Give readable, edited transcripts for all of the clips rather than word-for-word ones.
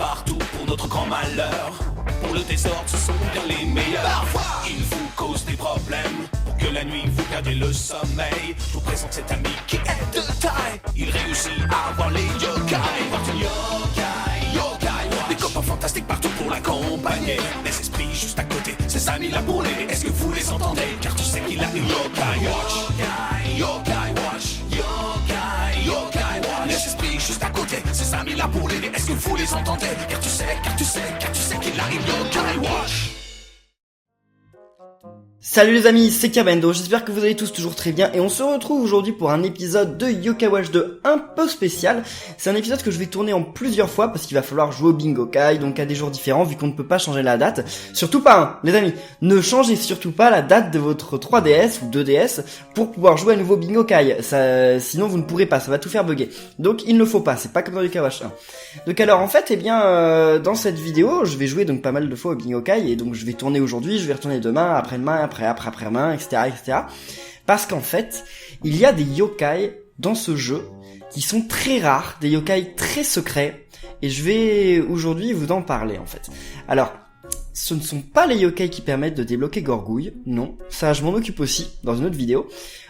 partout pour notre grand malheur. Pour le désordre, ce sont bien les meilleurs. Parfois, ils vous causent des problèmes. Pour que la nuit vous perdiez le sommeil, je vous présente cet ami qui est de taille. Il réussit à avoir les yokai. Porte une yokai, yokai watch. Des copains fantastiques partout pour l'accompagner. Des esprits juste à côté, ses amis là pour l'aider. Est-ce que vous les entendez? Car tu sais qu'il a une yokai watch. Yokai, yokai watch. Yokai, yokai watch. Les esprits juste à côté, ses amis là pour l'aider. Est-ce que vous les entendez? Car tu sais qu'il a une yokai watch. Salut les amis, c'est Kabendo, j'espère que vous allez tous toujours très bien et on se retrouve aujourd'hui pour un épisode de Yokai Watch 2 un peu spécial. C'est un épisode que je vais tourner en plusieurs fois parce qu'il va falloir jouer au Bingo Kai, donc à des jours différents vu qu'on ne peut pas changer la date. Surtout pas, hein, les amis, ne changez surtout pas la date de votre 3DS ou 2DS pour pouvoir jouer à nouveau Bingo Kai. Sinon vous ne pourrez pas, ça va tout faire bugger. Donc il ne le faut pas, c'est pas comme dans Yokai Watch 1. Donc alors en fait, dans cette vidéo, je vais jouer donc pas mal de fois au Bingo Kai et donc je vais tourner aujourd'hui, je vais retourner demain, après-demain, après-demain, etc. Parce qu'en fait, il y a des yokai dans ce jeu qui sont très rares, des yokai très secrets, et je vais aujourd'hui vous en parler en fait. Alors, ce ne sont pas les yokai qui permettent de débloquer Gorgouille, non, ça je m'en occupe aussi dans une autre vidéo.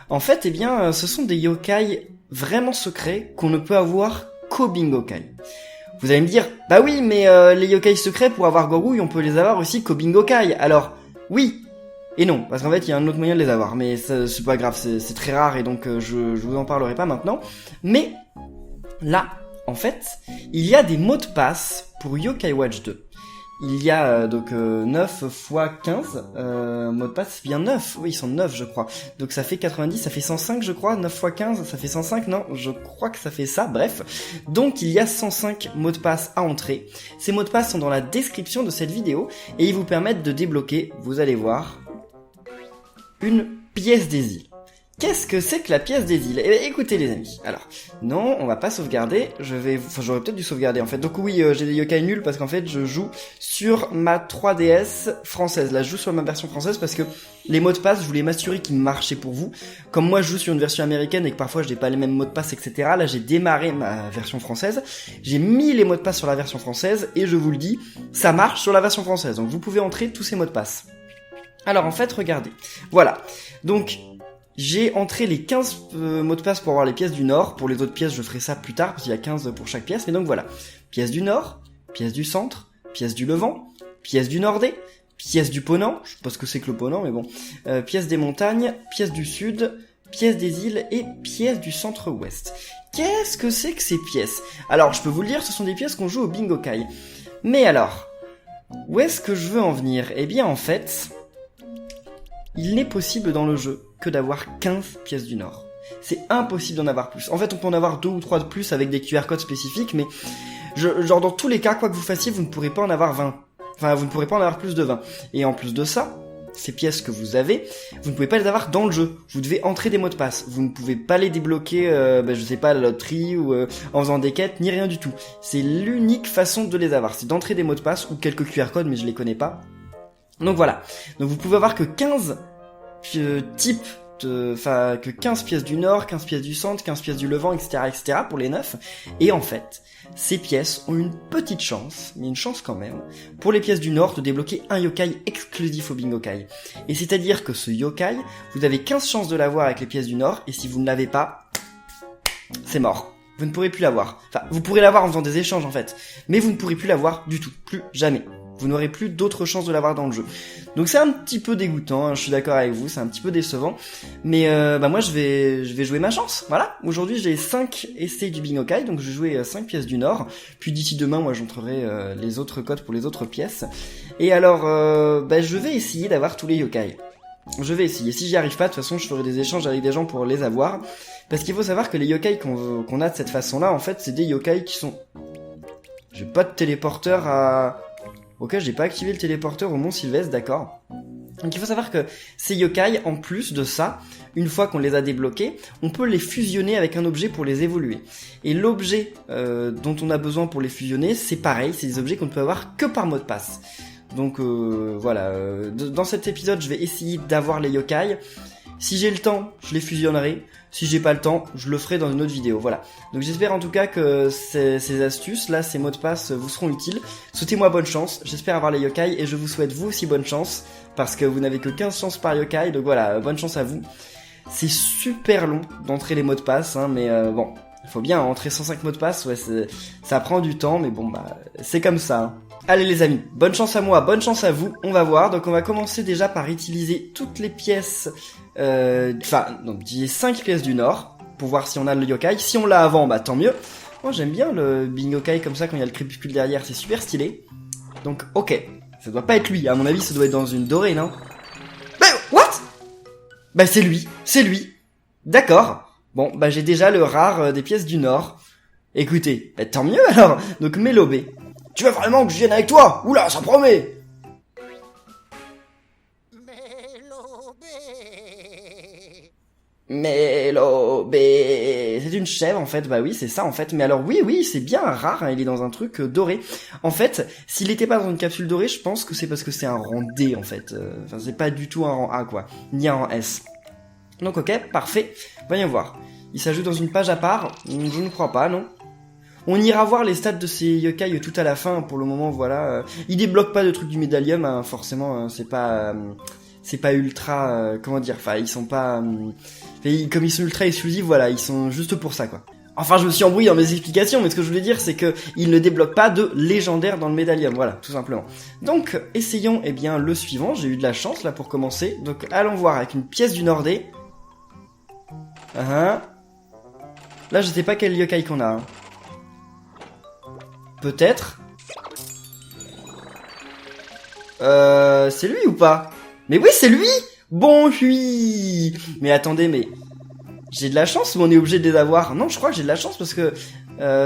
En fait, ce sont des yokai vraiment secrets qu'on ne peut avoir qu'au Bingo Kai. Vous allez me dire, bah oui, mais les yokai secrets pour avoir Gorgouille, on peut les avoir aussi qu'au Bingo Kai. Alors, oui. Et non, parce qu'en fait, il y a un autre moyen de les avoir, mais c'est pas grave, c'est très rare et donc je vous en parlerai pas maintenant. Mais là, en fait, il y a des mots de passe pour Yokai Watch 2. Il y a 9 x 15 mots de passe, c'est bien 9, oui, ils sont 9 je crois. Donc ça fait 90, ça fait 105 je crois, 9 x 15, ça fait 105, non, je crois que ça fait ça, bref. Donc il y a 105 mots de passe à entrer. Ces mots de passe sont dans la description de cette vidéo et ils vous permettent de débloquer, vous allez voir, une pièce des îles. Qu'est-ce que c'est que la pièce des îles? Eh bien, écoutez les amis, alors, non, on va pas sauvegarder, j'aurais peut-être dû sauvegarder en fait. Donc oui, j'ai des yokai nuls parce qu'en fait, je joue sur ma 3DS française. Là, je joue sur ma version française parce que les mots de passe, je voulais m'assurer qu'ils marchaient pour vous. Comme moi, je joue sur une version américaine et que parfois, je n'ai pas les mêmes mots de passe, etc. Là, j'ai démarré ma version française. J'ai mis les mots de passe sur la version française et je vous le dis, ça marche sur la version française. Donc vous pouvez entrer tous ces mots de passe. Alors en fait, regardez. Voilà. Donc, j'ai entré les 15 mots de passe pour avoir les pièces du Nord. Pour les autres pièces, je ferai ça plus tard, parce qu'il y a 15 pour chaque pièce. Mais donc voilà. Pièce du Nord, pièce du Centre, pièce du Levant, pièce du Nordé, pièce du Ponant, je sais pas ce que c'est que le Ponant, mais bon. Pièce des montagnes, pièce du Sud, pièce des îles et pièce du Centre-Ouest. Qu'est-ce que c'est que ces pièces? Alors, je peux vous le dire, ce sont des pièces qu'on joue au Bingo Kai. Mais alors, où est-ce que je veux en venir? Eh bien, en fait, il n'est possible dans le jeu que d'avoir 15 pièces du Nord. C'est impossible d'en avoir plus. En fait, on peut en avoir 2 ou 3 de plus avec des QR codes spécifiques, mais genre dans tous les cas, quoi que vous fassiez, vous ne pourrez pas en avoir 20. Enfin, vous ne pourrez pas en avoir plus de 20. Et en plus de ça, ces pièces que vous avez, vous ne pouvez pas les avoir dans le jeu. Vous devez entrer des mots de passe. Vous ne pouvez pas les débloquer, je sais pas, à la loterie ou en faisant des quêtes, ni rien du tout. C'est l'unique façon de les avoir. C'est d'entrer des mots de passe ou quelques QR codes, mais je les connais pas. Donc voilà. Donc vous pouvez avoir que 15 que 15 pièces du Nord, 15 pièces du Centre, 15 pièces du Levant, etc. pour les 9. Et en fait, ces pièces ont une petite chance, mais une chance quand même, pour les pièces du Nord de débloquer un yokai exclusif au Bingo Kai. Et c'est-à-dire que ce yokai, vous avez 15 chances de l'avoir avec les pièces du Nord, et si vous ne l'avez pas, c'est mort. Vous ne pourrez plus l'avoir. Enfin, vous pourrez l'avoir en faisant des échanges en fait, mais vous ne pourrez plus l'avoir du tout, plus jamais. Vous n'aurez plus d'autres chances de l'avoir dans le jeu. Donc c'est un petit peu dégoûtant, hein, je suis d'accord avec vous, c'est un petit peu décevant. Mais moi je vais jouer ma chance, voilà. Aujourd'hui j'ai 5 essais du Bingo Kai, donc je vais jouer 5 pièces du Nord. Puis d'ici demain, moi j'entrerai les autres codes pour les autres pièces. Et alors, je vais essayer d'avoir tous les yokai. Je vais essayer. Si j'y arrive pas, de toute façon je ferai des échanges avec des gens pour les avoir. Parce qu'il faut savoir que les yokai qu'on a de cette façon-là, en fait, c'est des yokai qui sont... J'ai pas de téléporteur à... Ok, j'ai pas activé le téléporteur au Mont Sylvestre, d'accord. Donc il faut savoir que ces yokai, en plus de ça, une fois qu'on les a débloqués, on peut les fusionner avec un objet pour les évoluer. Et l'objet dont on a besoin pour les fusionner, c'est pareil, c'est des objets qu'on ne peut avoir que par mot de passe. Donc voilà, dans cet épisode, je vais essayer d'avoir les yokai. Si j'ai le temps, je les fusionnerai. Si j'ai pas le temps, je le ferai dans une autre vidéo. Voilà. Donc j'espère en tout cas que ces astuces, là, ces mots de passe vous seront utiles. Souhaitez-moi bonne chance. J'espère avoir les yokai et je vous souhaite vous aussi bonne chance. Parce que vous n'avez que 15 chances par yokai. Donc voilà, bonne chance à vous. C'est super long d'entrer les mots de passe, hein, mais bon, il faut bien entrer 105 mots de passe. Ouais, ça prend du temps, mais bon, bah, c'est comme ça. Hein. Allez les amis, bonne chance à moi, bonne chance à vous, on va voir. Donc on va commencer déjà par utiliser toutes les pièces, donc j'ai 5 pièces du Nord, pour voir si on a le yokai. Si on l'a avant, bah tant mieux. Moi j'aime bien le Bing Yokai comme ça quand il y a le crépuscule derrière, c'est super stylé. Donc ok, ça doit pas être lui, à mon avis ça doit être dans une dorée, non? Mais what? Bah c'est lui. D'accord. Bon, bah j'ai déjà le rare des pièces du Nord. Écoutez, bah tant mieux alors. Donc Mélobé. Tu veux vraiment que je vienne avec toi? Oula, ça promet! Mélobé. C'est une chèvre en fait, bah oui c'est ça en fait. Mais alors oui c'est bien rare, hein, il est dans un truc doré. En fait, s'il était pas dans une capsule dorée, je pense que c'est parce que c'est un rang D en fait. Enfin c'est pas du tout un rang A quoi, ni un rang S. Donc ok, parfait, voyons voir. Il s'ajoute dans une page à part? Je ne crois pas, non? On ira voir les stats de ces yokai tout à la fin, pour le moment, voilà. Ils débloquent pas de trucs du médaillum, hein, forcément, c'est pas ultra, comment dire, enfin, ils sont pas, comme ils sont ultra exclusifs, voilà, ils sont juste pour ça, quoi. Enfin, je me suis embrouillé dans mes explications, mais ce que je voulais dire, c'est que ils ne débloquent pas de légendaire dans le médaillum, voilà, tout simplement. Donc, essayons, eh bien, le suivant, j'ai eu de la chance, là, pour commencer. Donc, allons voir avec une pièce du Nordé. Là, je sais pas quel yokai qu'on a, hein. Peut-être. C'est lui ou pas? Mais oui, c'est lui! Bon, oui! Mais attendez, mais... J'ai de la chance ou on est obligé de les avoir? Non, je crois que j'ai de la chance parce que...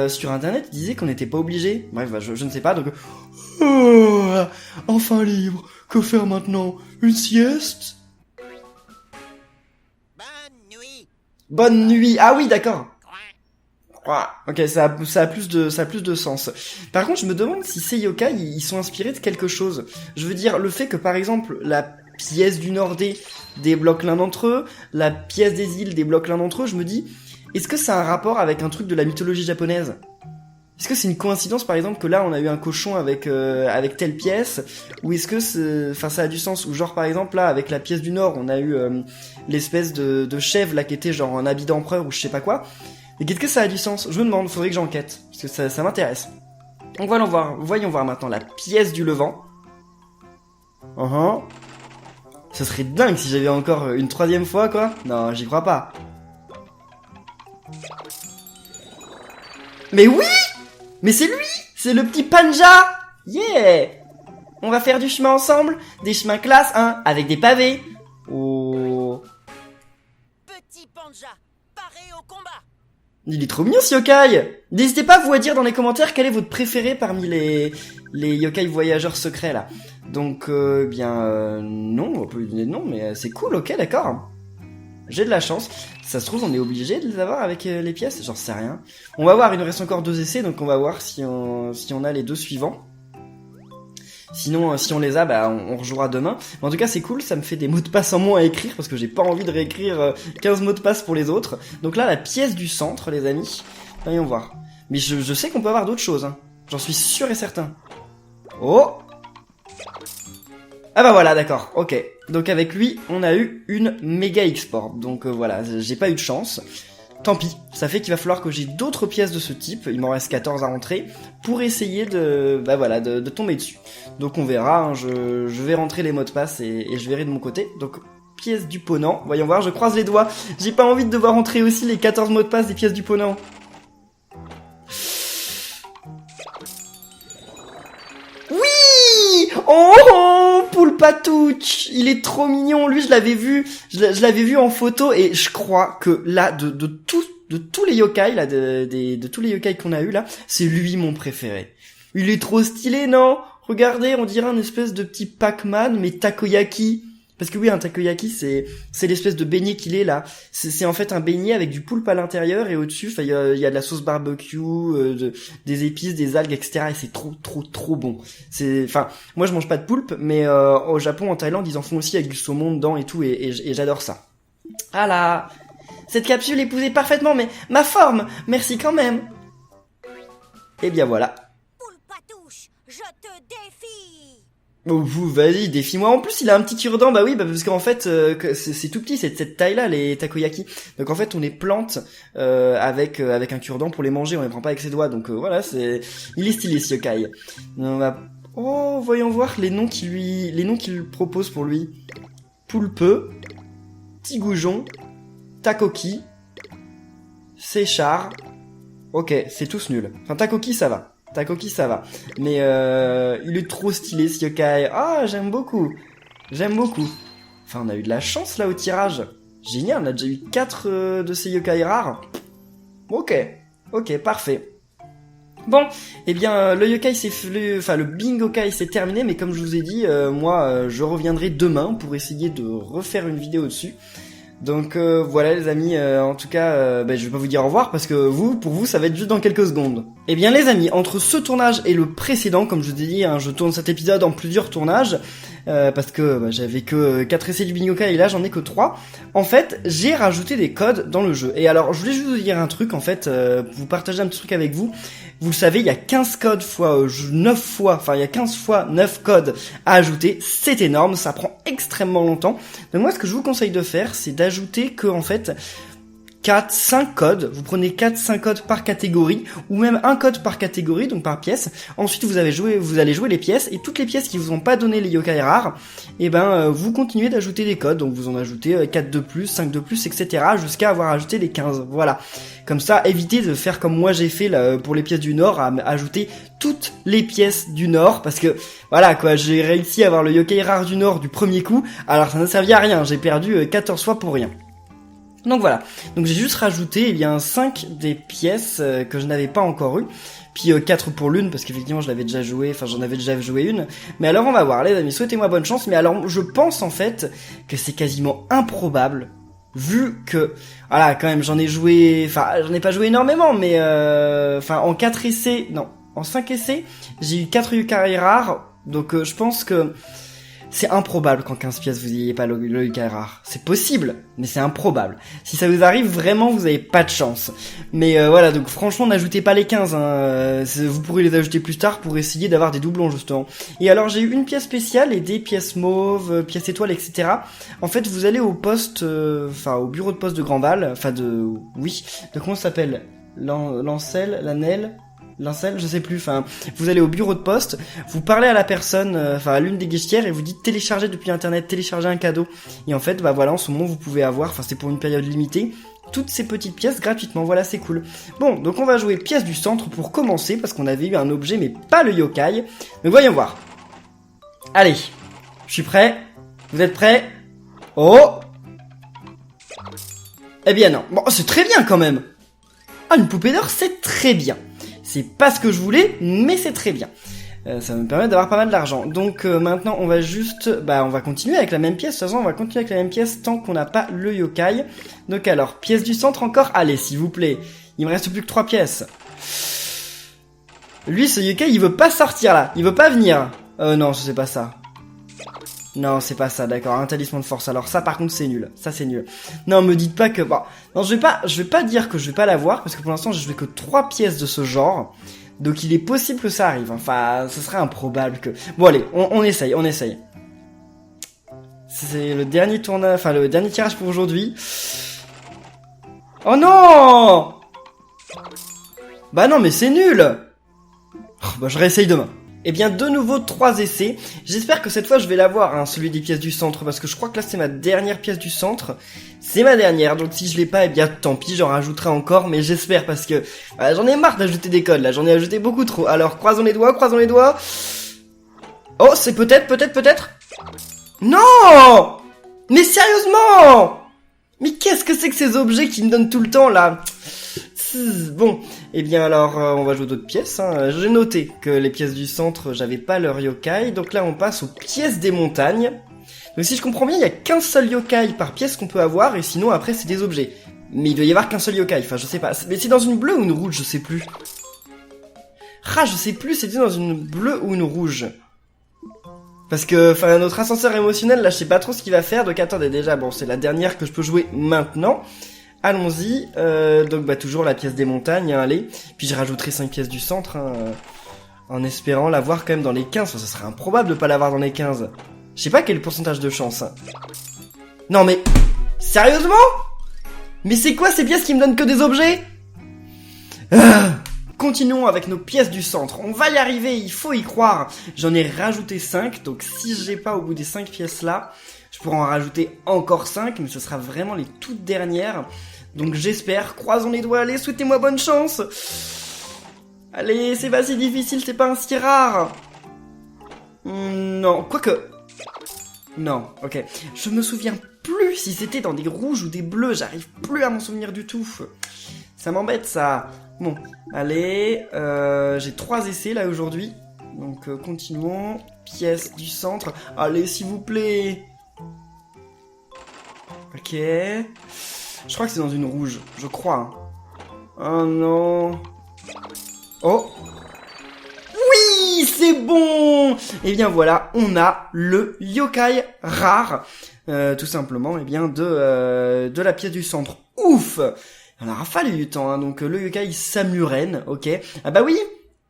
sur internet, ils disaient qu'on n'était pas obligé. Bref, bah, je ne sais pas, donc... enfin libre. Que faire maintenant? Une sieste? Bonne nuit. Ah oui, d'accord. Ok, ça a plus de sens. Par contre, je me demande si ces yokai, ils sont inspirés de quelque chose. Je veux dire, le fait que, par exemple, la pièce du Nordé débloque l'un d'entre eux, la pièce des îles débloque l'un d'entre eux, je me dis, est-ce que ça a un rapport avec un truc de la mythologie japonaise? Est-ce que c'est une coïncidence, par exemple, que là, on a eu un cochon avec telle pièce? Ou est-ce que ça a du sens? Ou genre, par exemple, là, avec la pièce du Nord, on a eu l'espèce de chèvre, là, qui était genre un habit d'empereur ou je sais pas quoi. Et qu'est-ce que ça a du sens? Je me demande, faudrait que j'enquête, parce que ça m'intéresse. Donc voyons voir maintenant la pièce du Levant. Ça serait dingue si j'avais encore une troisième fois, quoi. Non, j'y crois pas. Mais oui! Mais c'est lui! C'est le petit Panja! Yeah! On va faire du chemin ensemble, des chemins classe, hein, avec des pavés. Oh... Petit Panja, paré au combat! Il est trop mignon ce yokai. N'hésitez pas vous à dire dans les commentaires quel est votre préféré parmi les yokai voyageurs secrets là. Donc non, on peut lui donner de nom, mais c'est cool, ok, d'accord. J'ai de la chance. Ça se trouve on est obligé de les avoir avec les pièces, j'en sais rien. On va voir, il nous reste encore 2 essais, donc on va voir si on a les 2 suivants. Sinon, si on les a, bah, on rejouera demain. Mais en tout cas, c'est cool, ça me fait des mots de passe en moins à écrire, parce que j'ai pas envie de réécrire 15 mots de passe pour les autres. Donc là, la pièce du centre, les amis. Voyons voir. Mais je sais qu'on peut avoir d'autres choses, hein. J'en suis sûr et certain. Oh! Ah bah voilà, d'accord, ok. Donc avec lui, on a eu une méga export. Donc voilà, j'ai pas eu de chance. Tant pis, ça fait qu'il va falloir que j'ai d'autres pièces de ce type, il m'en reste 14 à rentrer, pour essayer de tomber dessus. Donc on verra, hein, je vais rentrer les mots de passe et je verrai de mon côté. Donc pièce du Ponant, voyons voir, je croise les doigts, j'ai pas envie de devoir rentrer aussi les 14 mots de passe des pièces du Ponant. Oui! Oh, Poulpatouch, il est trop mignon, lui je l'avais vu en photo et je crois que là, de tous les yokai, là, de tous les yokai qu'on a eu là, c'est lui mon préféré. Il est trop stylé, non? Regardez, on dirait un espèce de petit Pac-Man, mais takoyaki. Parce que oui, un takoyaki, c'est l'espèce de beignet qu'il est là. C'est en fait un beignet avec du poulpe à l'intérieur et au-dessus, il y a de la sauce barbecue, des épices, des algues, etc. Et c'est trop bon. Moi je mange pas de poulpe, mais au Japon, en Thaïlande, ils en font aussi avec du saumon dedans et tout, et j'adore ça. Ah là, cette capsule épousait parfaitement mais ma forme. Merci quand même. Et bien voilà. Poulpatouche, je te défie. Oh, vas-y, défie-moi. En plus, il a un petit cure-dent. Bah oui, parce qu'en fait, c'est tout petit, c'est de cette taille-là, les takoyaki. Donc en fait, on les plante avec un cure-dent pour les manger. On les prend pas avec ses doigts. Donc voilà, il est stylé ce yokai. On va... Oh, voyons voir les noms qu'il propose pour lui. Poulpeux, Tigoujon, Takoki, Séchard. Ok, c'est tous nuls. Enfin, Takoki, ça va. Takoki, ça va. Mais il est trop stylé, ce yokai. Ah, j'aime beaucoup. J'aime beaucoup. Enfin, on a eu de la chance, là, au tirage. Génial, on a déjà eu 4 de ces yokai rares. Ok, parfait. Bon, eh bien, le yokai, le bingokai, c'est terminé. Mais comme je vous ai dit, moi, je reviendrai demain pour essayer de refaire une vidéo dessus. Donc voilà les amis, en tout cas, je vais pas vous dire au revoir parce que pour vous, ça va être juste dans quelques secondes. Eh bien les amis, entre ce tournage et le précédent, comme je vous ai dit, hein, je tourne cet épisode en plusieurs tournages, parce que j'avais que 4 essais du bingokai et là j'en ai que 3. En fait, j'ai rajouté des codes dans le jeu. Et alors, je voulais juste vous dire un truc, en fait, vous partager un petit truc avec vous. Vous le savez, il y a 15 codes fois 9 fois, enfin il y a 15 fois 9 codes à ajouter, c'est énorme, ça prend extrêmement longtemps. Donc moi ce que je vous conseille de faire, c'est d'ajouter que en fait 4-5 codes, vous prenez 4-5 codes par catégorie, ou même un code par catégorie, donc par pièce. Ensuite vous allez jouer les pièces, et toutes les pièces qui vous ont pas donné les yokai rares, et vous continuez d'ajouter des codes, donc vous en ajoutez 4 de plus, 5 de plus, etc. jusqu'à avoir ajouté les 15, voilà. Comme ça, évitez de faire comme moi j'ai fait là, pour les pièces du Nord, à ajouter toutes les pièces du Nord, parce que voilà quoi, j'ai réussi à avoir le yokai rare du Nord du premier coup, alors ça n'a servi à rien, j'ai perdu 14 fois pour rien. Donc voilà, donc j'ai juste rajouté 5 des pièces que je n'avais pas encore eu, puis 4 pour l'une parce qu'effectivement je l'avais déjà joué, enfin j'en avais déjà joué une. Mais alors on va voir les amis, souhaitez-moi bonne chance. Mais alors je pense en fait que c'est quasiment improbable, vu que voilà quand même j'en ai pas joué énormément, mais en 4 essais, non, en 5 essais j'ai eu 4 yokai rares, donc je pense que c'est improbable qu'en 15 pièces vous ayez pas le yokai rare. C'est possible, mais c'est improbable. Si ça vous arrive, vraiment, vous avez pas de chance. Mais voilà, donc franchement, n'ajoutez pas les 15. Vous pourrez les ajouter plus tard pour essayer d'avoir des doublons, justement. Et alors, j'ai eu une pièce spéciale et des pièces mauves, pièces étoiles, etc. En fait, vous allez au poste, au bureau de poste de Grandval, de comment ça s'appelle ? Lancel, Lincel, je sais plus, vous allez au bureau de poste, vous parlez à la personne, à l'une des guichetières et vous dites télécharger depuis internet, télécharger un cadeau. Et en fait, en ce moment vous pouvez avoir, c'est pour une période limitée, toutes ces petites pièces gratuitement, voilà, c'est cool. Bon, donc on va jouer pièce du centre pour commencer, parce qu'on avait eu un objet mais pas le yokai. Mais voyons voir. Allez, je suis prêt, vous êtes prêts ? Oh ! Eh bien non, bon, c'est très bien quand même. Ah, une poupée d'or, c'est très bien. C'est pas ce que je voulais, mais c'est très bien. Ça va me permettre d'avoir pas mal d'argent. Donc maintenant, on va on va continuer avec la même pièce. De toute façon, on va continuer avec la même pièce tant qu'on n'a pas le yokai. Donc alors, pièce du centre encore. Allez, s'il vous plaît. Il me reste plus que 3 pièces. Lui, ce yokai, il veut pas sortir là. Il veut pas venir. Non, c'est pas ça. Non, c'est pas ça, d'accord, un talisman de force. Alors ça, par contre, c'est nul. Ça, c'est nul. Non, me dites pas que... Bon, non, je vais pas dire que je vais pas l'avoir, parce que pour l'instant, j'ai joué que 3 pièces de ce genre. Donc, il est possible que ça arrive. Enfin, ce serait improbable que... Bon, allez, on essaye. C'est le dernier le dernier tirage pour aujourd'hui. Oh non! Bah non, mais c'est nul! Je réessaye demain. Eh bien, de nouveau 3 essais. J'espère que cette fois je vais l'avoir, celui des pièces du centre, parce que je crois que là c'est ma dernière pièce du centre. C'est ma dernière, donc si je l'ai pas, eh bien tant pis, j'en rajouterai encore, mais j'espère parce que j'en ai marre d'ajouter des codes, là, j'en ai ajouté beaucoup trop. Alors, croisons les doigts. Oh, c'est peut-être. Non! Mais sérieusement! Mais qu'est-ce que c'est que ces objets qui me donnent tout le temps, là? Bon, eh bien alors on va jouer d'autres pièces. J'ai noté que les pièces du centre, j'avais pas leur yokai. Donc là on passe aux pièces des montagnes. Donc si je comprends bien, il y a qu'un seul yokai par pièce qu'on peut avoir. Et sinon après c'est des objets. Mais il doit y avoir qu'un seul yokai, enfin je sais pas. Mais c'est dans une bleue ou une rouge, je sais plus. Je sais plus, c'était dans une bleue ou une rouge. Parce que, enfin, notre ascenseur émotionnel, là, je sais pas trop ce qu'il va faire. Donc, attendez, déjà, bon, c'est la dernière que je peux jouer maintenant. Allons-y. Donc, bah, toujours la pièce des montagnes, hein, allez. Puis, je rajouterai 5 pièces du centre, hein, en espérant l'avoir quand même dans les 15. Enfin, ça serait improbable de pas l'avoir dans les 15. Je sais pas quel pourcentage de chance. Hein. Non, mais... Sérieusement? Mais c'est quoi ces pièces qui me donnent que des objets? Continuons avec nos pièces du centre. On va y arriver, il faut y croire. J'en ai rajouté 5, donc si j'ai pas au bout des 5 pièces là, je pourrais en rajouter encore 5, mais ce sera vraiment les toutes dernières. Donc j'espère, croisons les doigts, allez, souhaitez-moi bonne chance. Allez, c'est pas si difficile, c'est pas un si rare. Non, quoique... Non, ok. Je me souviens plus si c'était dans des rouges ou des bleus, j'arrive plus à m'en souvenir du tout. Ça m'embête ça. Bon, allez, j'ai 3 essais là aujourd'hui. Donc continuons. Pièce du centre. Allez, s'il vous plaît. Ok. Je crois que c'est dans une rouge, je crois. Oh non. Oh. Oui, c'est bon. Et bien voilà, on a le yokai rare. Tout simplement, et bien de la pièce du centre. Ouf. Il en aura fallu du temps, hein, donc le yokai Samuren, ok. Ah bah oui,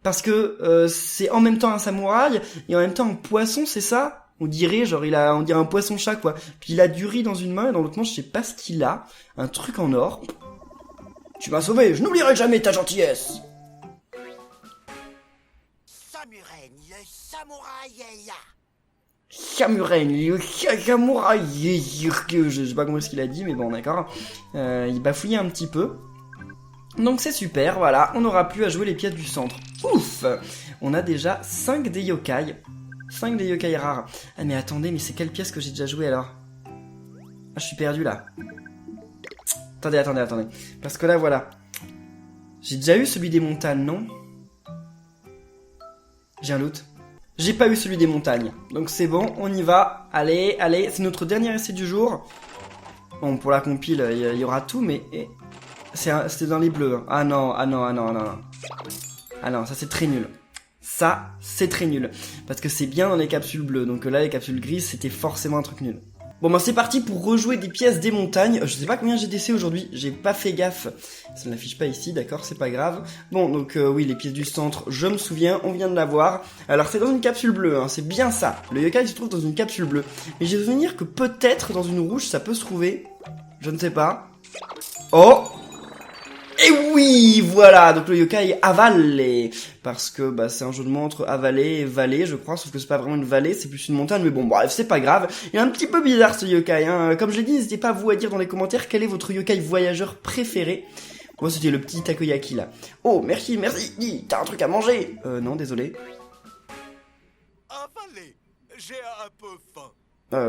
parce que c'est en même temps un samouraï et en même temps un poisson, c'est ça? On dirait, genre on dirait un poisson-chat quoi. Puis il a du riz dans une main et dans l'autre main, je sais pas ce qu'il a. Un truc en or. Tu m'as sauvé, je n'oublierai jamais ta gentillesse. Samuren, le samouraï est là. Samuren, le samouraï, je sais pas comment est-ce qu'il a dit, mais bon d'accord. Il bafouillait un petit peu. Donc c'est super, voilà, on n'aura plus à jouer les pièces du centre. Ouf. On a déjà 5 des yokai. 5 des yokai rares. Ah mais attendez, mais c'est quelle pièce que j'ai déjà joué alors? Ah je suis perdu là. Attendez. Parce que là voilà. J'ai déjà eu celui des montagnes, non? J'ai un doute. J'ai pas eu celui des montagnes. Donc c'est bon, on y va. Allez, c'est notre dernier essai du jour. Bon, pour la compile, il y aura tout, mais... C'était dans les bleus. Ah non. Ah non, ça c'est très nul. Ça, c'est très nul. Parce que c'est bien dans les capsules bleues. Donc là, les capsules grises, c'était forcément un truc nul. Bon, bah c'est parti pour rejouer des pièces des montagnes. Je sais pas combien j'ai d'essais aujourd'hui. J'ai pas fait gaffe. Ça ne l'affiche pas ici, d'accord, c'est pas grave. Bon, donc oui, les pièces du centre, je me souviens, on vient de l'avoir. Alors c'est dans une capsule bleue, hein, c'est bien ça. Le yokai se trouve dans une capsule bleue. Mais j'ai souvenir que peut-être dans une rouge, ça peut se trouver. Je ne sais pas. Oh! Et oui, voilà, donc le yokai est avalé, parce que bah c'est un jeu de mots entre avaler et vallée, je crois, sauf que c'est pas vraiment une vallée, c'est plus une montagne, mais bon, bref, c'est pas grave. Il est un petit peu bizarre ce yokai, hein. Comme je l'ai dit, n'hésitez pas vous à dire dans les commentaires quel est votre yokai voyageur préféré. Moi, c'était le petit takoyaki là. Oh, merci, t'as un truc à manger? Non, désolé. Avalé, j'ai un peu faim.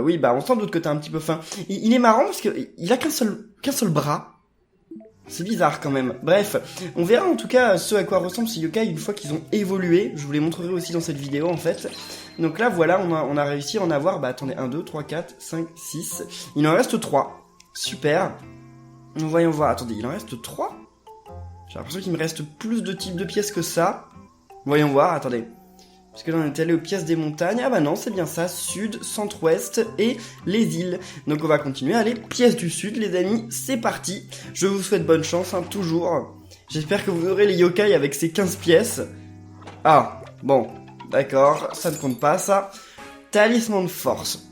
Oui, bah on s'en doute que t'as un petit peu faim. Il est marrant parce que il a qu'un seul bras. C'est bizarre quand même. Bref, on verra en tout cas ce à quoi ressemblent ces yokai une fois qu'ils ont évolué. Je vous les montrerai aussi dans cette vidéo en fait. Donc là voilà, on a réussi à en avoir, bah attendez, 1, 2, 3, 4, 5, 6. Il en reste 3. Super. Voyons voir, attendez, il en reste 3 ? J'ai l'impression qu'il me reste plus de types de pièces que ça. Voyons voir, attendez. Parce que là on est allé aux pièces des montagnes. Ah bah non, c'est bien ça, sud, centre-ouest et les îles. Donc on va continuer, allez, pièces du sud les amis, c'est parti. Je vous souhaite bonne chance, hein, toujours. J'espère que vous aurez les yokai avec ces 15 pièces. Ah, bon, d'accord, ça ne compte pas ça. Talisman de force.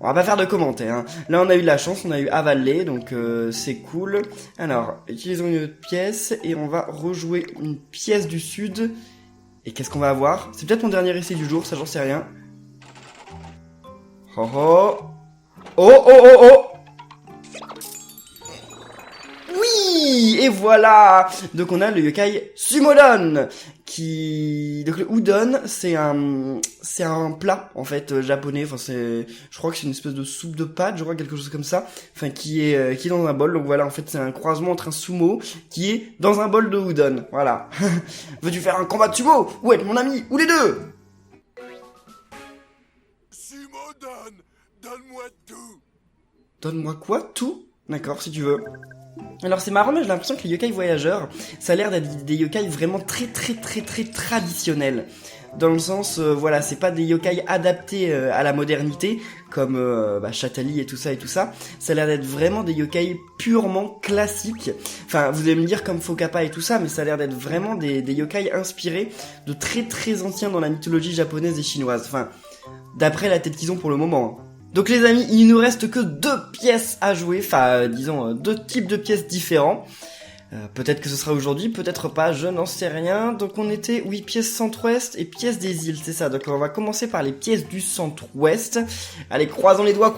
On va pas faire de commentaires, hein. Là on a eu de la chance, on a eu avalé, donc c'est cool. Alors, utilisons une autre pièce et on va rejouer une pièce du sud. Et qu'est-ce qu'on va avoir? C'est peut-être mon dernier essai du jour, ça j'en sais rien. Oh oh. Oh. Oui. Et voilà. Donc on a le yokai Sumodon qui... Donc le udon, c'est un plat en fait japonais. Enfin je crois que c'est une espèce de soupe de pâte, je crois quelque chose comme ça. Enfin qui est dans un bol. Donc voilà, en fait c'est un croisement entre un sumo qui est dans un bol de udon. Voilà. Veux-tu faire un combat de sumo ou être mon ami ou les deux? Sumodon, donne-moi tout. Donne-moi quoi? Tout? D'accord, si tu veux. Alors c'est marrant, mais j'ai l'impression que les yokai voyageurs, ça a l'air d'être des yokai vraiment très traditionnels. dans le sens, voilà, c'est pas des yokai adaptés à la modernité, comme Chatali et tout ça, ça a l'air d'être vraiment des yokai purement classiques, enfin, vous allez me dire comme Fokapa et tout ça, mais ça a l'air d'être vraiment des yokai inspirés de très très anciens dans la mythologie japonaise et chinoise, enfin, d'après la tête qu'ils ont pour le moment, hein. Donc les amis, il nous reste que 2 pièces à jouer, enfin, disons, 2 types de pièces différents. Peut-être que ce sera aujourd'hui, peut-être pas, je n'en sais rien. Donc on était, oui, pièces centre-ouest et pièces des îles, c'est ça. Donc on va commencer par les pièces du centre-ouest. Allez, croisons les doigts,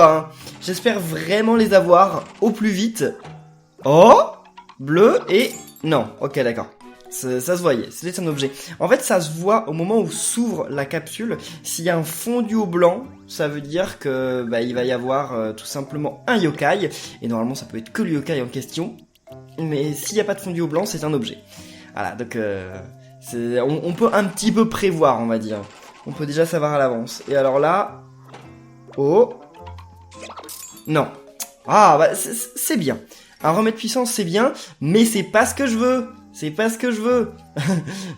hein. J'espère vraiment les avoir au plus vite. Oh, bleu et... non, ok, d'accord. Ça se voyait, c'était un objet. En fait, ça se voit au moment où s'ouvre la capsule. S'il y a un fondu au blanc, ça veut dire que il va y avoir tout simplement un yokai. Et normalement, ça peut être que le yokai en question. Mais s'il n'y a pas de fondu au blanc, c'est un objet. Voilà, donc on peut un petit peu prévoir, on va dire. On peut déjà savoir à l'avance. Et alors là... oh... non. Ah, bah c'est bien. Un remède puissance, c'est bien, mais c'est pas ce que je veux. C'est pas ce que je veux.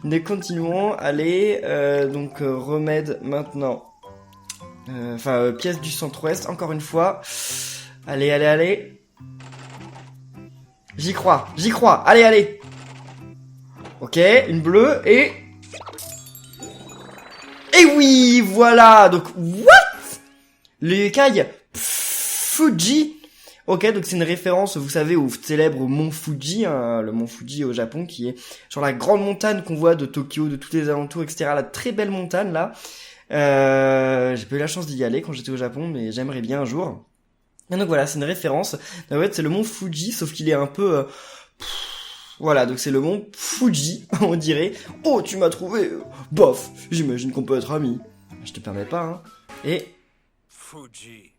Mais continuons. Allez, donc remède maintenant. Pièce du centre-ouest, encore une fois. Allez. J'y crois. Allez. Ok, une bleue et... et oui, voilà. Donc, what? Le yokai Fuji. Ok, donc c'est une référence, vous savez, au célèbre mont Fuji, hein, le mont Fuji au Japon, qui est genre la grande montagne qu'on voit de Tokyo, de tous les alentours, etc. La très belle montagne, là. J'ai pas eu la chance d'y aller quand j'étais au Japon, mais j'aimerais bien un jour. Et donc voilà, c'est une référence. En fait, c'est le mont Fuji, sauf qu'il est un peu... voilà, donc c'est le mont Fuji, on dirait. Oh, tu m'as trouvé. Bof, j'imagine qu'on peut être amis. Je te permets pas, hein. Et... Fuji.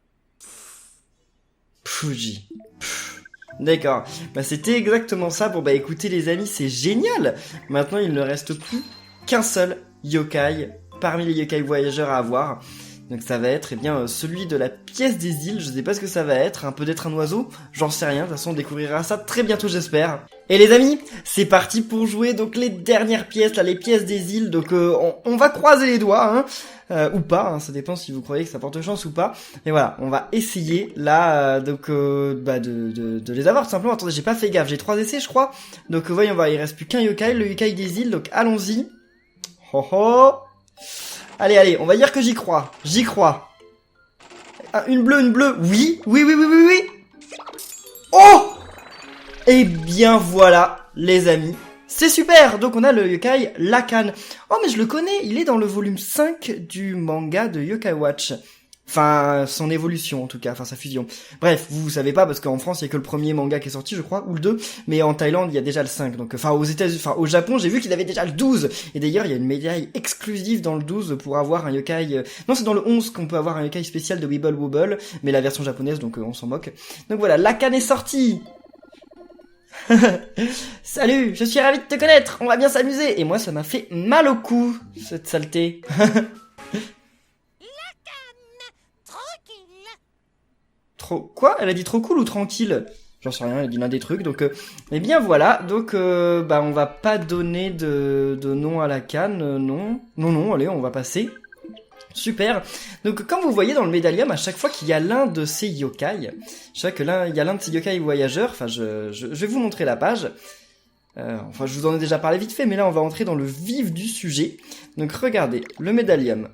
D'accord. C'était exactement ça. Bon écoutez les amis, c'est génial. Maintenant, il ne reste plus qu'un seul yokai parmi les yokai voyageurs à avoir. Donc ça va être celui de la pièce des îles, je sais pas ce que ça va être, peut-être un oiseau, j'en sais rien, de toute façon on découvrira ça très bientôt j'espère. Et les amis, c'est parti pour jouer donc les dernières pièces, là, les pièces des îles, donc on va croiser les doigts, ou pas, ça dépend si vous croyez que ça porte chance ou pas. Et voilà, on va essayer là, de les avoir tout simplement. Attendez, j'ai pas fait gaffe, j'ai 3 essais je crois, donc voyons voir, il reste plus qu'un yokai, le yokai des îles, donc allons-y. Ho ho. Allez, on va dire que j'y crois. Une bleue, oui. Oh! Eh bien voilà, les amis. C'est super! Donc on a le yokai Lakan. Oh mais je le connais, il est dans le volume 5 du manga de Yokai Watch. Enfin, son évolution en tout cas, sa fusion. Bref, vous savez pas parce qu'en France il y a que le premier manga qui est sorti je crois, ou le 2, mais en Thaïlande il y a déjà le 5, donc au Japon j'ai vu qu'il avait déjà le 12, et d'ailleurs il y a une médaille exclusive dans le 12 pour avoir un yokai, non c'est dans le 11 qu'on peut avoir un yokai spécial de Weeble Wobble, mais la version japonaise donc on s'en moque. Donc voilà, Lakan est sorti. Salut, je suis ravi de te connaître, on va bien s'amuser, et moi ça m'a fait mal au cou, cette saleté. Quoi? Elle a dit trop cool ou tranquille? J'en sais rien, elle a dit l'un des trucs, donc... eh bien voilà, donc on va pas donner de nom à la canne, non. Non, allez, on va passer. Super. Donc comme vous voyez dans le médaillum, à chaque fois qu'il y a l'un de ces yokai, je sais que là, il y a l'un de ces yokai voyageurs, je vais vous montrer la page. Je vous en ai déjà parlé vite fait, mais là on va entrer dans le vif du sujet. Donc regardez, le médaillum.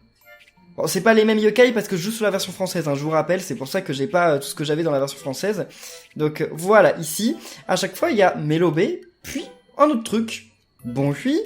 Bon, c'est pas les mêmes yokai parce que je joue sur la version française, je vous rappelle, c'est pour ça que j'ai pas tout ce que j'avais dans la version française. Donc voilà, ici, à chaque fois il y a Mélobé, puis un autre truc. Bon puis,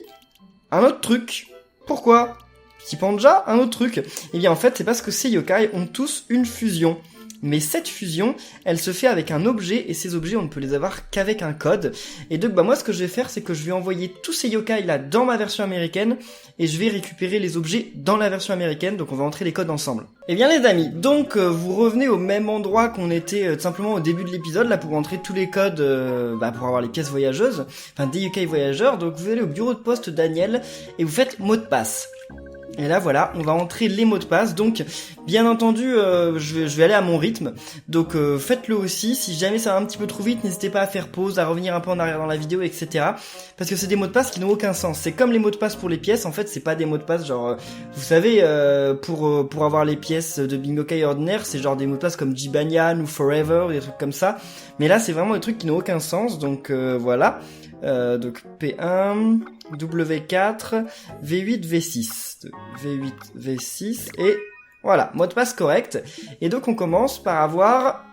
un autre truc. Pourquoi? Petit panja, un autre truc. Eh bien en fait, c'est parce que ces yokai ont tous une fusion. Mais cette fusion, elle se fait avec un objet, et ces objets, on ne peut les avoir qu'avec un code. Et donc, moi, ce que je vais faire, c'est que je vais envoyer tous ces yokai là dans ma version américaine, et je vais récupérer les objets dans la version américaine, donc on va entrer les codes ensemble. Eh bien les amis, donc vous revenez au même endroit qu'on était tout simplement au début de l'épisode, là, pour entrer tous les codes, pour avoir les pièces voyageuses, des yokai voyageurs. Donc vous allez au bureau de poste Daniel, et vous faites mot de passe. Et là voilà, on va entrer les mots de passe. Donc bien entendu, je vais aller à mon rythme. Donc faites-le aussi. Si jamais ça va un petit peu trop vite, n'hésitez pas à faire pause, à revenir un peu en arrière dans la vidéo, etc. Parce que c'est des mots de passe qui n'ont aucun sens. C'est comme les mots de passe pour les pièces. En fait, c'est pas des mots de passe genre, vous savez, pour avoir les pièces de Bingo Kai ordinaire, c'est genre des mots de passe comme Jibanyan ou Forever ou des trucs comme ça. Mais là, c'est vraiment des trucs qui n'ont aucun sens. Donc voilà. Donc P1, W4, V8, V6, V8, V6 et voilà, mot de passe correct. Et donc on commence par avoir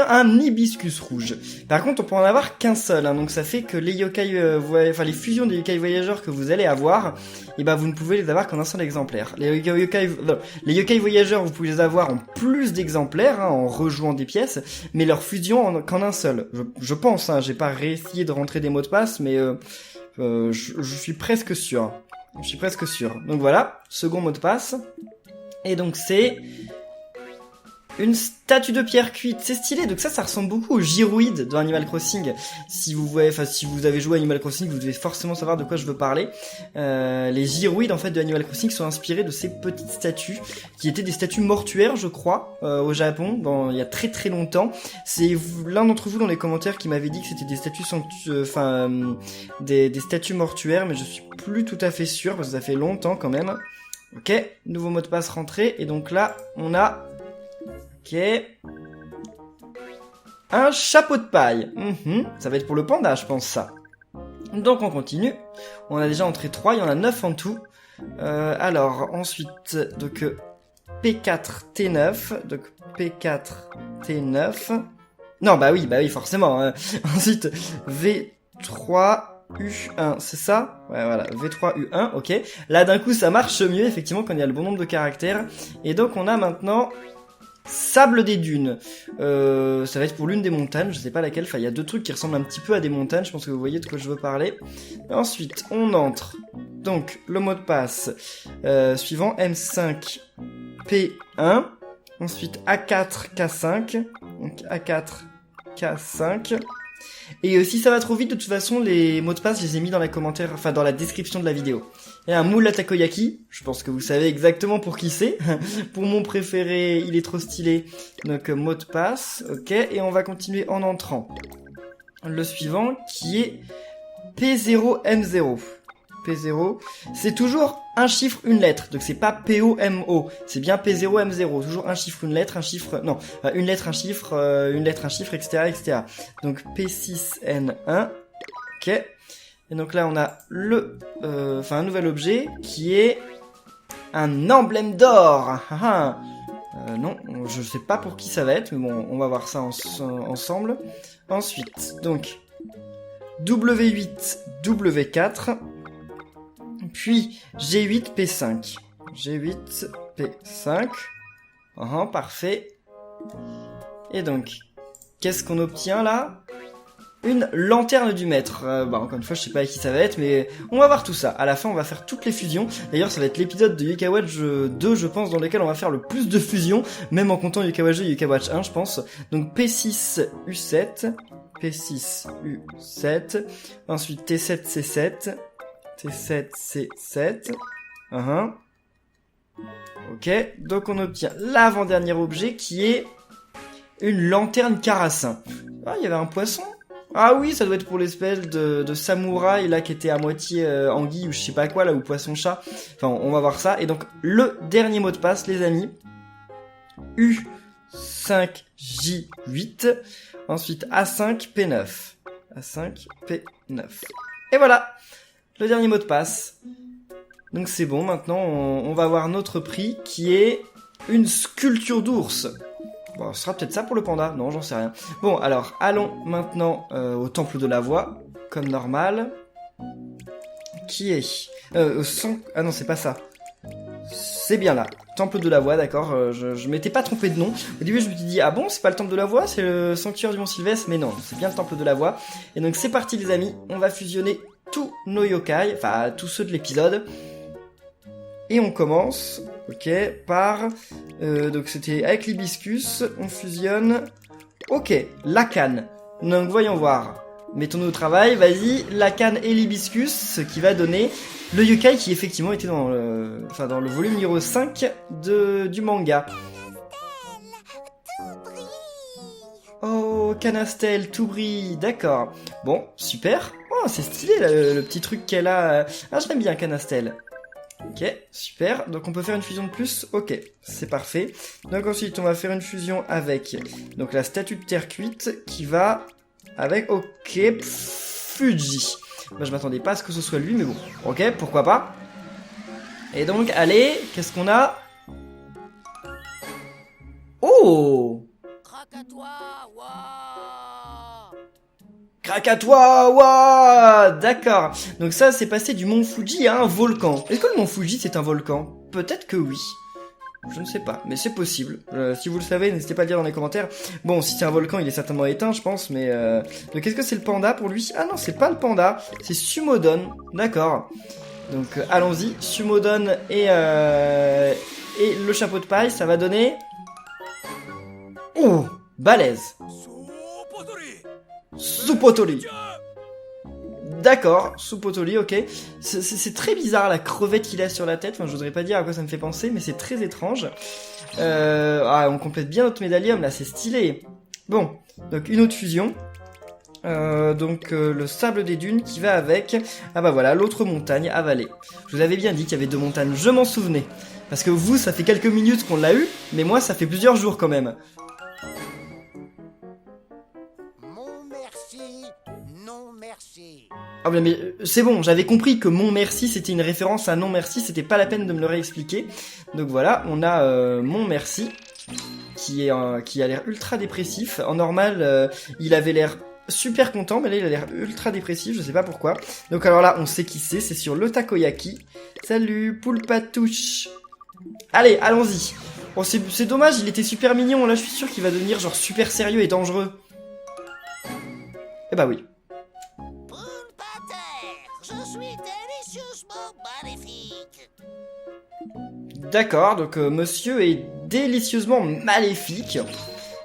un hibiscus rouge. Par contre, on peut en avoir qu'un seul, hein, donc ça fait que les yokai, les fusions des yokai voyageurs que vous allez avoir, et ben vous ne pouvez les avoir qu'en un seul exemplaire. Les yokai voyageurs, vous pouvez les avoir en plus d'exemplaires, hein, en rejouant des pièces, mais leur fusion qu'en un seul. Je pense, hein, j'ai pas réessayé de rentrer des mots de passe, mais je suis presque sûr. Je suis presque sûr. Donc voilà, second mot de passe. Et donc c'est une statue de pierre cuite, c'est stylé. Donc ça ressemble beaucoup au gyroïde dans Animal Crossing. Si vous avez joué à Animal Crossing, vous devez forcément savoir de quoi je veux parler. Les gyroïdes en fait de Animal Crossing sont inspirés de ces petites statues qui étaient des statues mortuaires, je crois, au Japon, il y a très très longtemps. C'est l'un d'entre vous dans les commentaires qui m'avait dit que c'était des statues des statues mortuaires, mais je suis plus tout à fait sûr parce que ça fait longtemps quand même. Ok, nouveau mot de passe rentré et donc là on a ok. Un chapeau de paille. Ça va être pour le panda, je pense, ça. Donc, on continue. On a déjà entré 3, il y en a 9 en tout. Alors, ensuite, donc, P4, T9. Donc, P4, T9. Non, bah oui, forcément. Hein. Ensuite, V3, U1, c'est ça? Ouais, voilà, V3, U1, ok. Là, d'un coup, ça marche mieux, effectivement, quand il y a le bon nombre de caractères. Et donc, on a maintenant Sable des dunes. Ça va être pour l'une des montagnes, je sais pas laquelle. Enfin, il y a deux trucs qui ressemblent un petit peu à des montagnes. Je pense que vous voyez de quoi je veux parler. Ensuite, on entre. Donc, le mot de passe suivant M5 P1. Ensuite, A4 K5. Donc, A4 K5. Et si ça va trop vite, de toute façon, les mots de passe, je les ai mis dans les commentaires, enfin dans la description de la vidéo. Il y a un moule à takoyaki, je pense que vous savez exactement pour qui c'est. Pour mon préféré, il est trop stylé. Donc mot de passe, ok, et on va continuer en entrant. Le suivant, qui est P0M0. P0, c'est toujours un chiffre, une lettre, donc c'est pas P-O-M-O, c'est bien P0M0, toujours un chiffre, une lettre, un chiffre, non, une lettre, un chiffre, etc., etc. Donc P6N1, ok, et donc là on a un nouvel objet qui est un emblème d'or. Non, je sais pas pour qui ça va être, mais bon, on va voir ça ensemble. Ensuite, donc W8, W4, puis G8, P5. G8, P5. Parfait. Et donc, qu'est-ce qu'on obtient là? Une lanterne du maître. Encore une fois, je sais pas à qui ça va être, mais on va voir tout ça. À la fin, on va faire toutes les fusions. D'ailleurs, ça va être l'épisode de Yokai Watch 2, je pense, dans lequel on va faire le plus de fusions, même en comptant Yokai Watch 2 et Yokai Watch 1, je pense. Donc P6, U7. P6, U7. Ensuite, T7, C7. T7, C7. Ok, donc on obtient l'avant-dernier objet qui est une lanterne carassin. Ah, il y avait un poisson. Ah oui, ça doit être pour l'espèce de samouraï là qui était à moitié anguille ou je sais pas quoi là, ou poisson-chat. Enfin, on va voir ça. Et donc, le dernier mot de passe, les amis. U5J8. Ensuite, A5, P9. A5, P9. Et voilà, le dernier mot de passe. Donc c'est bon, maintenant on va avoir notre prix qui est une sculpture d'ours. Bon, ce sera peut-être ça pour le panda, non, j'en sais rien. Bon, alors, allons maintenant au temple de la voix, comme normal. Qui est Ah non, c'est pas ça. C'est bien là, temple de la voix, d'accord, je m'étais pas trompé de nom. Au début, je me suis dit, ah bon, c'est pas le temple de la voix, c'est le sanctuaire du Mont Sylvestre, mais non, c'est bien le temple de la voix. Et donc c'est parti les amis, on va fusionner tous nos yokai, enfin tous ceux de l'épisode. Et on commence, ok, par... donc c'était avec l'hibiscus, on fusionne... Ok, la canne. Donc voyons voir. Mettons-nous au travail, vas-y, la canne et l'hibiscus, ce qui va donner Le yokai qui effectivement était dans le volume numéro 5 du manga. Oh, Canastel, tout brille, d'accord. Bon, super. Oh, c'est stylé là, le petit truc qu'elle a. Ah, je l'aime bien, Canastel. Ok, super. Donc on peut faire une fusion de plus. Ok, c'est parfait. Donc ensuite, on va faire une fusion avec donc la statue de terre cuite qui va avec, ok, Fuji. Bah, je m'attendais pas à ce que ce soit lui, mais bon. Ok, pourquoi pas. Et donc, allez, qu'est-ce qu'on a? Oh! Krakatoa, ouah, d'accord. Donc ça, c'est passé du mont Fuji à un volcan. Est-ce que le mont Fuji, c'est un volcan? Peut-être que oui. Je ne sais pas, mais c'est possible. Si vous le savez, n'hésitez pas à le dire dans les commentaires. Bon, si c'est un volcan, il est certainement éteint, je pense, mais... Donc est-ce que c'est le panda pour lui? Ah non, c'est pas le panda, c'est Sumodon. D'accord. Donc allons-y, Sumodon et le chapeau de paille, ça va donner... Oh, balèze. Supotoli. D'accord, Supotoli, ok. C'est très bizarre la crevette qu'il a sur la tête. Enfin, je voudrais pas dire à quoi ça me fait penser, mais c'est très étrange. On complète bien notre médaillum là, c'est stylé. Bon, donc une autre fusion. Le sable des dunes qui va avec. Ah bah voilà, l'autre montagne avalée. Je vous avais bien dit qu'il y avait deux montagnes, je m'en souvenais. Parce que vous, ça fait quelques minutes qu'on l'a eu, mais moi, ça fait plusieurs jours quand même. Ah mais c'est bon, j'avais compris que mon merci c'était une référence à non merci, c'était pas la peine de me le réexpliquer. Donc voilà, on a mon merci qui a l'air ultra dépressif. En normal, il avait l'air super content, mais là il a l'air ultra dépressif, je sais pas pourquoi. Donc alors là, on sait qui c'est sur le takoyaki. Salut, Poulpatouche. Allez, allons-y. Oh, c'est dommage, il était super mignon, là je suis sûr qu'il va devenir genre super sérieux et dangereux. Eh bah oui. D'accord, donc monsieur est délicieusement maléfique.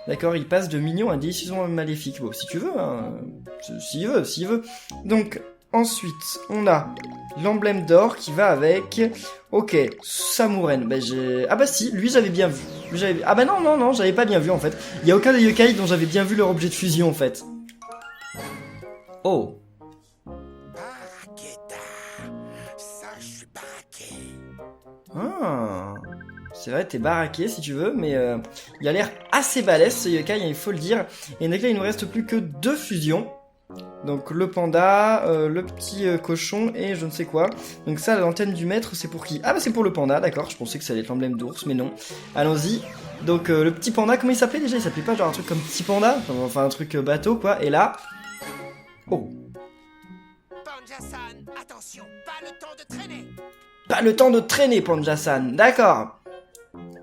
D'accord, il passe de mignon à délicieusement maléfique. Bon, si tu veux, hein. S'il veut. Donc, ensuite, on a l'emblème d'or qui va avec... Ok, Samouren. Bah, ah bah si, lui j'avais bien vu. Ah bah non, j'avais pas bien vu en fait. Il y a aucun des yokai dont j'avais bien vu leur objet de fusion en fait. Oh. Ah, c'est vrai, t'es baraqué si tu veux, mais il a l'air assez balèze ce yokai, il faut le dire. Et donc là, il nous reste plus que deux fusions. Donc le panda, le petit cochon et je ne sais quoi. Donc ça, la lanterne du maître, c'est pour qui? Ah bah c'est pour le panda, d'accord, je pensais que ça allait être l'emblème d'ours, mais non. Allons-y. Donc le petit panda, comment il s'appelait déjà? Il s'appelait pas genre un truc comme petit panda? Enfin un truc bateau quoi, et là... Oh. Panja-san, attention, pas le temps de traîner. Pas le temps de traîner, Panja-san, d'accord.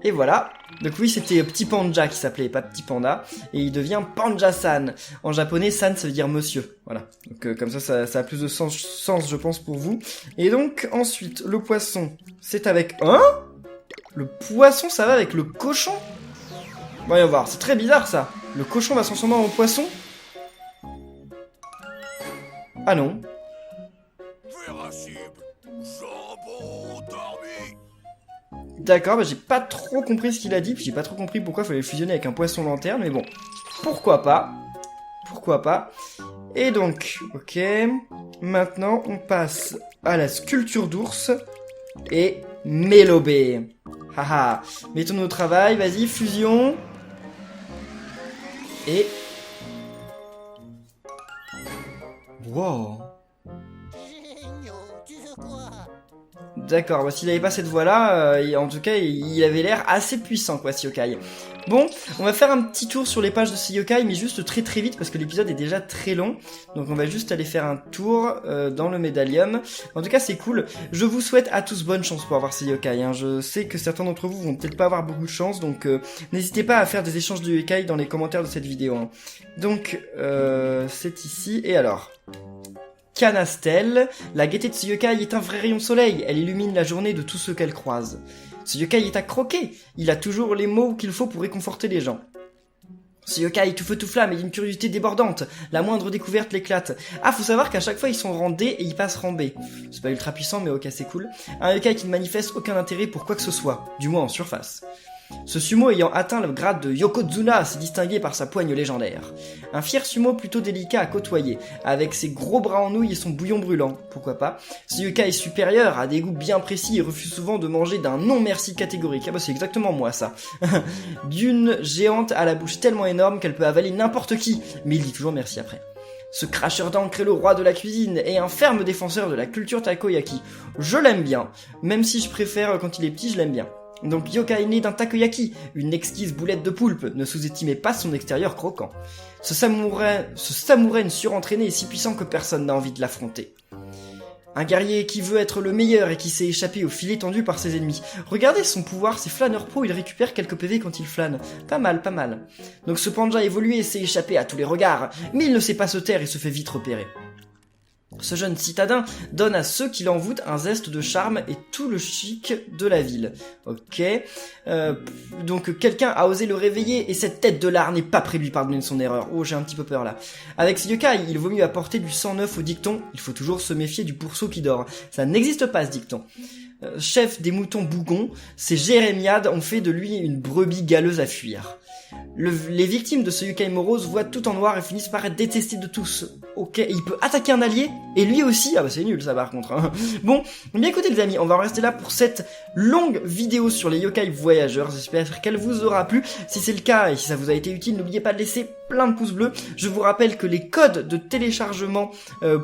Et voilà. Donc oui, c'était Petit Panja qui s'appelait, pas Petit Panda. Et il devient Panja-san. En japonais, san, ça veut dire monsieur. Voilà. Donc comme ça a plus de sens, je pense, pour vous. Et donc, ensuite, le poisson, c'est avec... Hein? Le poisson, ça va avec le cochon? Voyons voir, c'est très bizarre, ça. Le cochon va se transformer en poisson? Ah non. D'accord, bah j'ai pas trop compris ce qu'il a dit, puis j'ai pas trop compris pourquoi il fallait fusionner avec un poisson lanterne, mais bon, pourquoi pas. Et donc, ok, maintenant on passe à la sculpture d'ours et Mélobé. Haha, mettons-nous au travail, vas-y, fusion. Et... Wow. D'accord, bah, s'il avait pas cette voix-là, en tout cas, il avait l'air assez puissant, quoi, ce yokai. Bon, on va faire un petit tour sur les pages de ce yokai, mais juste très très vite, parce que l'épisode est déjà très long. Donc on va juste aller faire un tour dans le médaillum. En tout cas, c'est cool. Je vous souhaite à tous bonne chance pour avoir ces yokai. Hein. Je sais que certains d'entre vous vont peut-être pas avoir beaucoup de chance, donc n'hésitez pas à faire des échanges de yokai dans les commentaires de cette vidéo. Hein. Donc, c'est ici, et alors... Canastel, la gaieté de ce yokai est un vrai rayon de soleil, elle illumine la journée de tous ceux qu'elle croise. Ce yokai est à croquer, il a toujours les mots qu'il faut pour réconforter les gens. Ce yokai tout feu tout flamme et d'une curiosité débordante, la moindre découverte l'éclate. Ah, faut savoir qu'à chaque fois ils sont rang D et ils passent rang B. C'est pas ultra puissant mais ok, c'est cool. Un yokai qui ne manifeste aucun intérêt pour quoi que ce soit, du moins en surface. Ce sumo ayant atteint le grade de Yokozuna s'est distingué par sa poigne légendaire. Un fier sumo plutôt délicat à côtoyer, avec ses gros bras en nouilles et son bouillon brûlant, pourquoi pas. Ce yokai supérieur a des goûts bien précis et refuse souvent de manger d'un non merci catégorique. Ah bah c'est exactement moi ça. D'une géante à la bouche tellement énorme qu'elle peut avaler n'importe qui, mais il dit toujours merci après. Ce cracheur d'encre est le roi de la cuisine et un ferme défenseur de la culture takoyaki. Je l'aime bien, même si je préfère quand il est petit, je l'aime bien. Donc yokai né d'un takoyaki, une exquise boulette de poulpe, ne sous-estimez pas son extérieur croquant. Ce samouraï surentraîné est si puissant que personne n'a envie de l'affronter. Un guerrier qui veut être le meilleur et qui s'est échappé au filet tendu par ses ennemis. Regardez son pouvoir, c'est flâneur pro, il récupère quelques PV quand il flâne. Pas mal, pas mal. Donc ce panda évolué s'est échappé à tous les regards, mais il ne sait pas se taire et se fait vite repérer. Ce jeune citadin donne à ceux qui l'envoûtent un zeste de charme et tout le chic de la ville. Ok. Donc quelqu'un a osé le réveiller et cette tête de lard n'est pas près de lui pardonner son erreur. Oh, j'ai un petit peu peur là. Avec ce yokai, il vaut mieux apporter du sang neuf au dicton. Il faut toujours se méfier du pourceau qui dort. Ça n'existe pas ce dicton. Chef des moutons bougons, ces jérémiades ont fait de lui une brebis galeuse à fuir. Les victimes de ce yokai morose voient tout en noir et finissent par être détestés de tous. Ok, et il peut attaquer un allié, et lui aussi. Ah bah c'est nul ça par contre. Hein. Bon, bien écoutez les amis, on va en rester là pour cette longue vidéo sur les yokai voyageurs. J'espère qu'elle vous aura plu. Si c'est le cas et si ça vous a été utile, n'oubliez pas de laisser plein de pouces bleus. Je vous rappelle que les codes de téléchargement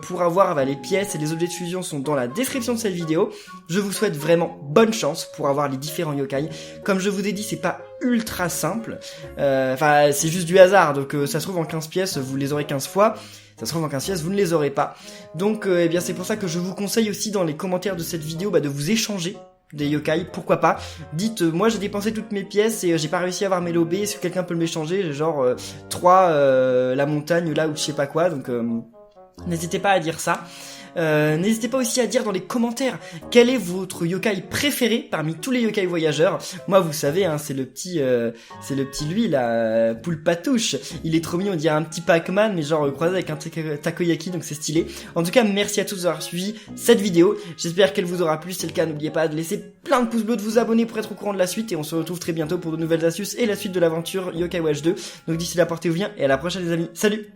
pour avoir les pièces et les objets de fusion sont dans la description de cette vidéo. Je vous souhaite vraiment bonne chance pour avoir les différents yokai. Comme je vous ai dit, c'est pas ultra simple. Enfin, c'est juste du hasard. Donc ça se trouve en 15 pièces, vous les aurez 15 fois. Ça se trouve en 15 pièces, vous ne les aurez pas. Donc eh bien c'est pour ça que je vous conseille aussi dans les commentaires de cette vidéo de vous échanger des yokai, pourquoi pas. Dites, moi j'ai dépensé toutes mes pièces et j'ai pas réussi à avoir mes lobés, est-ce que quelqu'un peut m'échanger, genre 3 la montagne là ou je sais pas quoi, donc n'hésitez pas à dire ça. N'hésitez pas aussi à dire dans les commentaires quel est votre yokai préféré parmi tous les yokai voyageurs. Moi vous savez hein, c'est le petit lui là, Poulpatouche. Il est trop mignon, on dirait un petit Pac-Man mais genre croisé avec un takoyaki, donc c'est stylé. En tout cas merci à tous d'avoir suivi cette vidéo, j'espère qu'elle vous aura plu. Si c'est le cas, n'oubliez pas de laisser plein de pouces bleus, de vous abonner pour être au courant de la suite et on se retrouve très bientôt pour de nouvelles astuces et la suite de l'aventure Yokai Watch 2. Donc d'ici là portez-vous bien et à la prochaine les amis, salut.